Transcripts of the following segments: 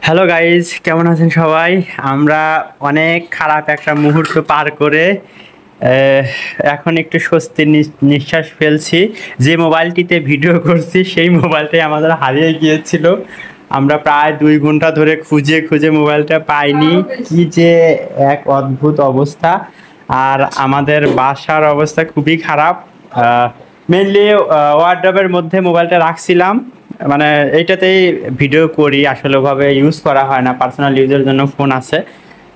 Hello guys, কেমন আছেন সবাই? আমরা অনেক খারাপ একটা মুহূর্ত পার করে আহ, এখন একটু স্বস্তির নিঃশ্বাস ফেলছি। যে মোবাইলটিতে ভিডিও করছি সেই মোবাইলটাই আমাদের হারিয়ে গিয়েছিল। আমরা প্রায় 2 ঘন্টা ধরে খুঁজে খুঁজে মোবাইলটা পাইনি। কি যে এক অদ্ভুত অবস্থা! আর আমাদের বাসার অবস্থা খুবই খারাপ। মেনলি ওয়ার্ড্রবের মধ্যে মোবাইলটা রাখছিলাম, মানে এইটাতেই ভিডিও করি, আসলে ওভাবে ইউজ করা হয় না, পার্সোনাল ইউজের জন্য ফোন আছে।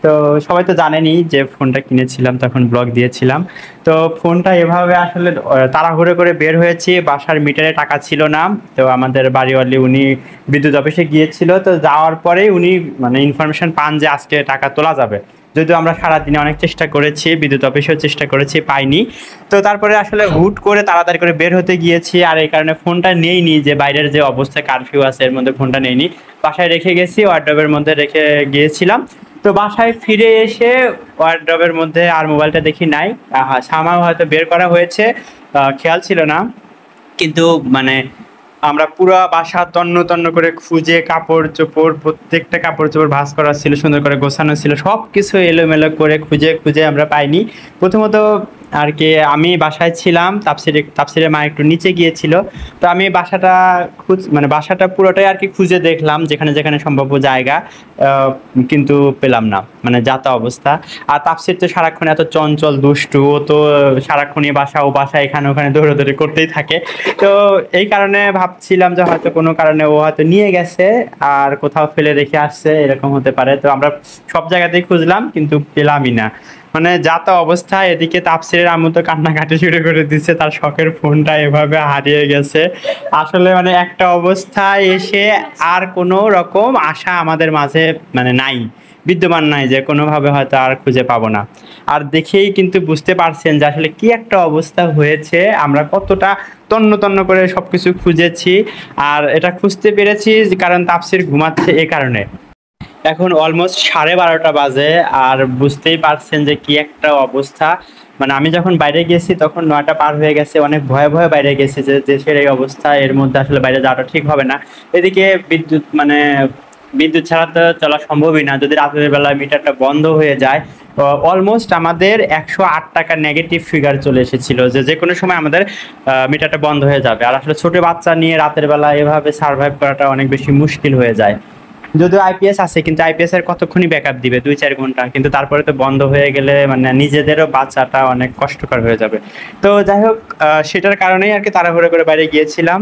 তো সবাই তো জানেনই যে ফোনটা কিনেছিলাম, তখন ব্লগ দিয়েছিলাম। তো ফোনটা এভাবে আসলে তাড়াহুড়ো করে বের হয়েছি, বাসার মিটারে টাকা ছিল না। তো আমাদের বাড়িওয়ালি উনি বিদ্যুৎ অফিসে গিয়েছিল, তো যাওয়ার পরেই উনি মানে ইনফরমেশন পান যে আজকে টাকা তোলা যাবে। যদিও আমরা সারাদিনে অনেক চেষ্টা করেছি, বিদ্যুৎ অফিসেও চেষ্টা করেছি, পাইনি। তো তারপরে আসলে হুট করে তাড়াতাড়ি করে বের হতে গিয়েছি, আর এই কারণে ফোনটা নেইনি। যে বাইরের যে অবস্থা, কারফিউ আছে, এর মধ্যে ফোনটা নেইনি, বাসায় রেখে গেছি, ওয়ার্ড্রবের মধ্যে রেখে গিয়েছিলাম। তো বাসায় ফিরে এসে ওয়ার্ড্রবের মধ্যে আর মোবাইলটা দেখি নাই। সামাও হয়তো বের করা হয়েছে, খেয়াল ছিল না। কিন্তু মানে আমরা পুরো বাসা তন্ন তন্ন করে খুঁজে, কাপড় চোপড়, প্রত্যেকটা কাপড় চোপড় ভাঁজ করা ছিল, সুন্দর করে গোছানো ছিল, সব কিছু এলোমেলো করে খুঁজে খুঁজে আমরা পাইনি। প্রথমত আর কি আমি বাসায় ছিলাম, তাপসিরের মা একটু নিচে গিয়েছিল। তো আমি বাসাটা মানে বাসাটা পুরোটাই আর কি খুঁজে দেখলাম, যেখানে যেখানে সম্ভাব্য জায়গা, কিন্তু পেলাম না, মানে যাতা অবস্থা। আর তাপসির তো সারাক্ষণ এত চঞ্চল দুষ্টু, ও তো সারাক্ষণই বাসা ও বাসা, এখানে ওখানে দৌড়াদৌড়ি করতেই থাকে। তো এই কারণে ভাবছিলাম যে হয়তো কোনো কারণে ও হয়তো নিয়ে গেছে আর কোথাও ফেলে রেখে আসছে, এরকম হতে পারে। তো আমরা সব জায়গাতেই খুঁজলাম কিন্তু পেলামই না, মানে যা তা অবস্থা। এদিকে তাপসিরের আম্মু তো কান্নাকাটি শুরু করে দিচ্ছে, তার শখের ফোনটা এভাবে হারিয়ে গেছে। আসলে মানে একটা অবস্থায় এসে আর কোনো রকম আশা আমাদের মাঝে মানে নাই, বিদ্যমান নাই, যে কোনোভাবে হয়তো আর খুঁজে পাবো না। আর দেখেই কিন্তু বুঝতে পারছেন যে আসলে কি একটা অবস্থা হয়েছে, আমরা কতটা তন্ন তন্ন করে সবকিছু খুঁজেছি। আর এটা খুঁজতে পেরেছি কারণ তাপসির ঘুমাচ্ছে, এ কারণে। এখন অলমোস্ট 12:30 বাজে, আর বুঝতেই পারছেন যে কি একটা অবস্থা। মানে আমি যখন বাইরে গেছি তখন 9টা পার হয়ে গেছে, অনেক ভয়ে ভয়ে বাইরে গেছি যে দেশের এই অবস্থা, এর মধ্যে আসলে বাইরে যাওয়াটা ঠিক হবে না। এদিকে বিদ্যুৎ মানে বিদ্যুৎ ছাড়া তো চলা সম্ভবই না, যদি রাতের বেলা মিটারটা বন্ধ হয়ে যায়। অলমোস্ট আমাদের 108 টাকা নেগেটিভ ফিগার চলে এসেছিল, যে যে কোনো সময় আমাদের মিটারটা বন্ধ হয়ে যাবে। আর আসলে ছোট বাচ্চা নিয়ে রাতের বেলা এভাবে সার্ভাইভ করাটা অনেক বেশি মুশকিল হয়ে যায়। যদিও আইপিএস আছে, কিন্তু আইপিএস এর কতক্ষণই ব্যাকআপ দিবে, 2-4 ঘন্টা, কিন্তু তারপরে তো বন্ধ হয়ে গেলে মানে নিজেদেরও বাচ্চাটা অনেক কষ্টকর হয়ে যাবে। তো যাই হোক, সেটার কারণেই আর কি তাড়াহুড়ো করে বাইরে গিয়েছিলাম।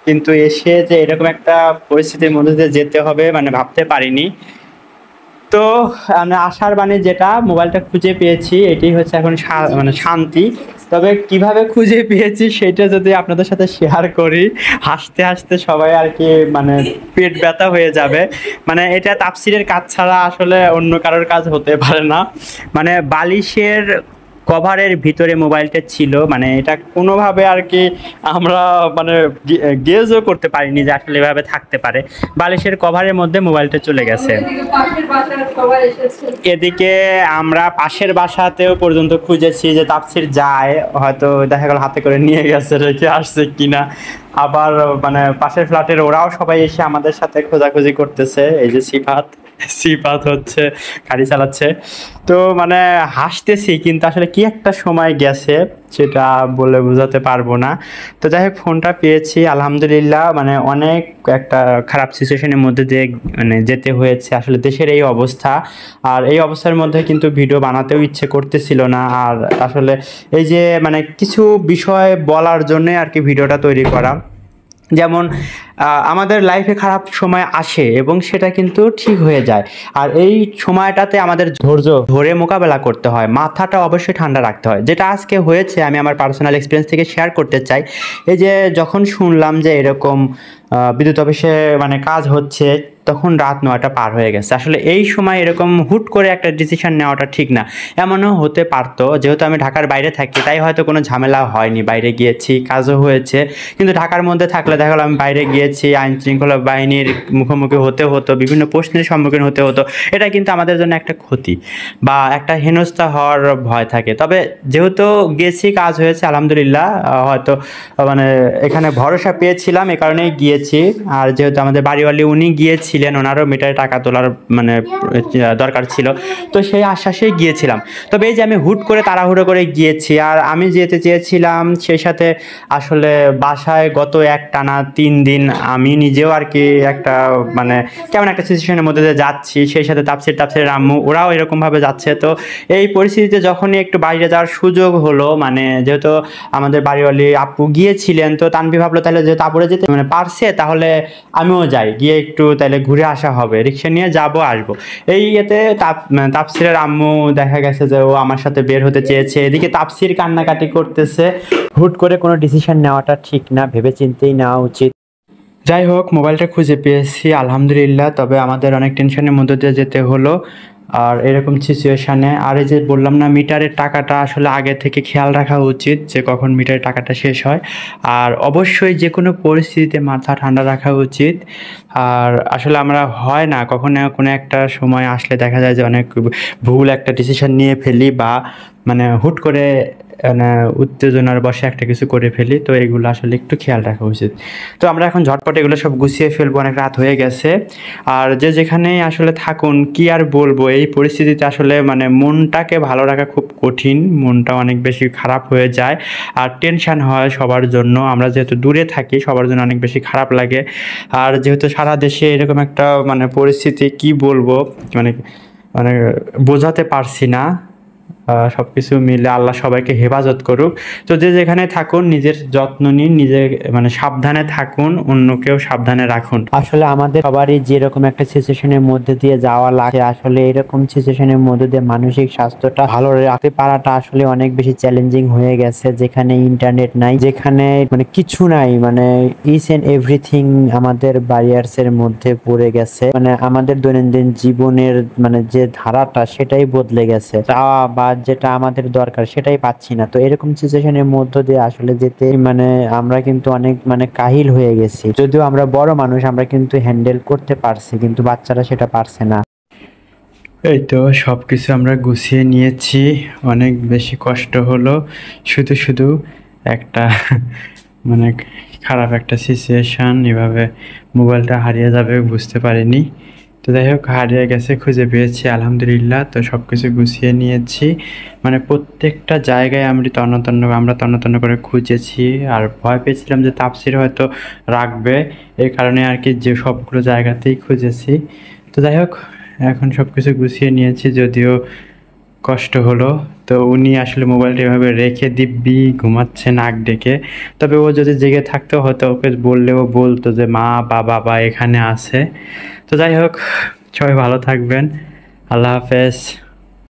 কিন্তু এসে যে এরকম একটা পরিস্থিতির মধ্যে দিয়ে যেতে হবে মানে ভাবতে পারিনি। তো মানে আশার বাণী যেটা, মোবাইলটা খুঁজে পেয়েছি, এটাই হচ্ছে এখন মানে শান্তি। তবে কিভাবে খুঁজে পেয়েছি সেটা যদি আপনাদের সাথে শেয়ার করি, হাসতে হাসতে সবাই আর কি মানে পেট ব্যথা হয়ে যাবে। মানে এটা তাফসিরের কাজ ছাড়া আসলে অন্য কারোর কাজ হতে পারে না। মানে বালিশের কভারের ভিতরে মোবাইলটা ছিল, মানে এটা কোনোভাবে আর কি আমরা মানে গেজও করতে পারিনি যে আসলে এভাবে থাকতে পারে। বালিশের কভারের মধ্যে মোবাইলটা চলে গেছে। এদিকে আমরা পাশের বাসাতেও পর্যন্ত খুঁজেছি যে তাফসির যায়, হয়তো দেখা গেল হাতে করে নিয়ে গেছে, রেখে আসছে কিনা। আবার মানে পাশের ফ্ল্যাটের ওরাও সবাই এসে আমাদের সাথে খোঁজাখুঁজি করতেছে। এই যে সিফাত, সিফাত হচ্ছে গাড়ি চালাচ্ছে। তো মানে হাসতেছি, কিন্তু আসলে কি একটা সময় গেছে সেটা বলে বোঝাতে পারবো না। তো যাই হোক, ফোনটা পেয়েছি আলহামদুলিল্লাহ। মানে অনেক একটা খারাপ সিচুয়েশনের মধ্যে দিয়ে মানে যেতে হয়েছে, আসলে দেশের এই অবস্থা। আর এই অবস্থার মধ্যে কিন্তু ভিডিও বানাতেও ইচ্ছে করতেছিল না। আর আসলে এই যে মানে কিছু বিষয় বলার জন্যে আর কি ভিডিওটা তৈরি করা। যেমন আমাদের লাইফে খারাপ সময় আসে এবং সেটা কিন্তু ঠিক হয়ে যায়। আর এই সময়টাতে আমাদের ধৈর্য ধরে মোকাবেলা করতে হয়, মাথাটা অবশ্যই ঠান্ডা রাখতে হয়। যেটা আজকে হয়েছে আমি আমার পার্সোনাল এক্সপিরিয়েন্স থেকে শেয়ার করতে চাই। এই যে যখন শুনলাম যে এরকম বিদ্যুৎ অফিসে মানে কাজ হচ্ছে, তখন রাত 9টা পার হয়ে গেছে। আসলে এই সময় এরকম হুট করে একটা ডিসিশন নেওয়াটা ঠিক না। এমনও হতে পারতো, যেহেতু আমি ঢাকার বাইরে থাকি তাই হয়তো কোনো ঝামেলা হয়নি, বাইরে গিয়েছি, কাজও হয়েছে। কিন্তু ঢাকার মধ্যে থাকলে দেখা গেলো আমি বাইরে গিয়েছি, আইন শৃঙ্খলা বাহিনীর মুখোমুখি হতে হতো, বিভিন্ন প্রশ্নের সম্মুখীন হতে হতো। এটা কিন্তু আমাদের জন্য একটা ক্ষতি বা একটা হেনস্থা হওয়ার ভয় থাকে। তবে যেহেতু গেছি, কাজ হয়েছে আলহামদুলিল্লাহ, হয়তো মানে এখানে ভরসা পেয়েছিলাম, এ কারণেই গিয়েছি। আর যেহেতু আমাদের বাড়িওয়ালি উনি গিয়েছে ছিলেন, ওনারও মিটারে টাকা তোলার মানে দরকার ছিল, তো সেই আশ্বাসেই গিয়েছিলাম। তবে এই যে আমি হুট করে তাড়াহুড়ো করে গিয়েছি, আর আমি যেতে চেয়েছিলাম সেই সাথে আসলে বাসায় গত একটানা 3 দিন আমি নিজেও আর কি একটা মানে কেমন একটা সিচুয়েশনের মধ্যে দিয়ে যাচ্ছি, সেই সাথে তাপসিরের আম্মু ওরাও এরকমভাবে যাচ্ছে। তো এই পরিস্থিতিতে যখনই একটু বাইরে যাওয়ার সুযোগ হলো, মানে যেহেতু আমাদের বাড়িওয়ালি আপু গিয়েছিলেন, তো তানভি ভাবলো তাহলে যেহেতু আপুরে যেতে মানে পারছে, তাহলে আমিও যাই, গিয়ে একটু তাহলে ঘুরে আসা হবে, রিক্সা নিয়ে যাবো আসবো। এই ইয়েতে তাপসিরের আম্মু দেখা গেছে যে ও আমার সাথে বের হতে চেয়েছে, এদিকে তাপসির কান্নাকাটি করতেছে। হুট করে কোনো ডিসিশন নেওয়াটা ঠিক না, ভেবে চিন্তেই নেওয়া উচিত। যাই হোক, মোবাইলটা খুঁজে পেয়েছি আলহামদুলিল্লাহ। তবে আমাদের অনেক টেনশনের মধ্যে দিয়ে যেতে হলো আর এরকম সিচুয়েশানে। আর এই যে বললাম না, মিটারের টাকাটা আসলে আগে থেকে খেয়াল রাখা উচিত যে কখন মিটারের টাকাটা শেষ হয়। আর অবশ্যই যে কোনো পরিস্থিতিতে মাথা ঠান্ডা রাখা উচিত। আর আসলে আমরা হয় না কখনো কোনো একটা সময় আসলে দেখা যায় যে অনেক ভুল একটা ডিসিশন নিয়ে ফেলি, বা মানে হুট করে মানে উত্তেজনার বশে একটা কিছু করে ফেলি। তো এগুলো আসলে একটু খেয়াল রাখা উচিত। তো আমরা এখন ঝটপট এগুলো সব গুছিয়ে ফেলবো, অনেক রাত হয়ে গেছে। আর যে যেখানেই আসলে থাকুন, কি আর বলবো, এই পরিস্থিতিতে আসলে মানে মনটাকে ভালো রাখা খুব কঠিন, মনটা অনেক বেশি খারাপ হয়ে যায় আর টেনশন হয় সবার জন্য। আমরা যেহেতু দূরে থাকি, সবার জন্য অনেক বেশি খারাপ লাগে। আর যেহেতু সারা দেশে এরকম একটা মানে পরিস্থিতি, কি বলবো মানে মানে বোঝাতে পারছি না। সব কিছু মিলে আল্লাহ সবাইকে হেফাজত করুক। তো যে যেখানে থাকুন নিজের যত্ন নিন, নিজে মানে সাবধানে থাকুন, অন্যকেও সাবধানে রাখুন। আসলে আমাদের সবারই যেরকম একটা সিচুয়েশনের মধ্যে দিয়ে যাওয়া লাগে, আসলে এরকম সিচুয়েশনের মধ্যে দিয়ে মানসিক স্বাস্থ্যটা ভালো রাখতে পারাটা আসলে অনেক বেশি চ্যালেঞ্জিং হয়ে গেছে। যেখানে ইন্টারনেট নাই, যেখানে মানে কিছু নাই, মানে ইচ এন্ড এভরিথিং আমাদের ব্যারিয়ার্সের মধ্যে পড়ে গেছে। মানে আমাদের দৈনন্দিন জীবনের মানে যে ধারাটা সেটাই বদলে গেছে, চাওয়া বা যেটা আমাদের দরকার সেটাই পাচ্ছি না। তো এরকম সিচুয়েশনের মধ্য দিয়ে আসলে যেতে মানে আমরা কিন্তু অনেক মানে কাহিল হয়ে গেছি। যদিও আমরা বড় মানুষ, আমরা কিন্তু হ্যান্ডেল করতে পারছি, কিন্তু বাচ্চারা সেটা পারছে না। এই তো সব কিছু আমরা গুছিয়ে নিয়েছি, অনেক বেশি কষ্ট হলো, শুধু শুধু একটা মানে খারাপ একটা সিচুয়েশান, এভাবে মোবাইলটা হারিয়ে যাবে বুঝতে পারিনি। তো যাই হোক, হারিয়ে গেছে, খুঁজে পেয়েছি আলহামদুলিল্লাহ। তো সব কিছু গুছিয়ে নিয়েছি, মানে প্রত্যেকটা জায়গায় আমরা তন্ন তন্ন করে খুঁজেছি। আর ভয় পেয়েছিলাম যে তাপসির হয়তো রাখবে, এই কারণে আর কি যে সবগুলো জায়গাতেই খুঁজেছি। তো যাই হোক, এখন সব কিছু গুছিয়ে নিয়েছি, যদিও কষ্ট হলো। তো উনি আসলে মোবাইলটা এভাবে রেখে দিব্যি ঘুমাচ্ছে নাক ডেকে। তবে ও যদি জেগে থাকতো হয়তো ওকে বললেও বলতো যে মা বা বাবা এখানে আছে। তো যাই হোক, সবাই ভালো থাকবেন, আল্লাহ হাফেজ।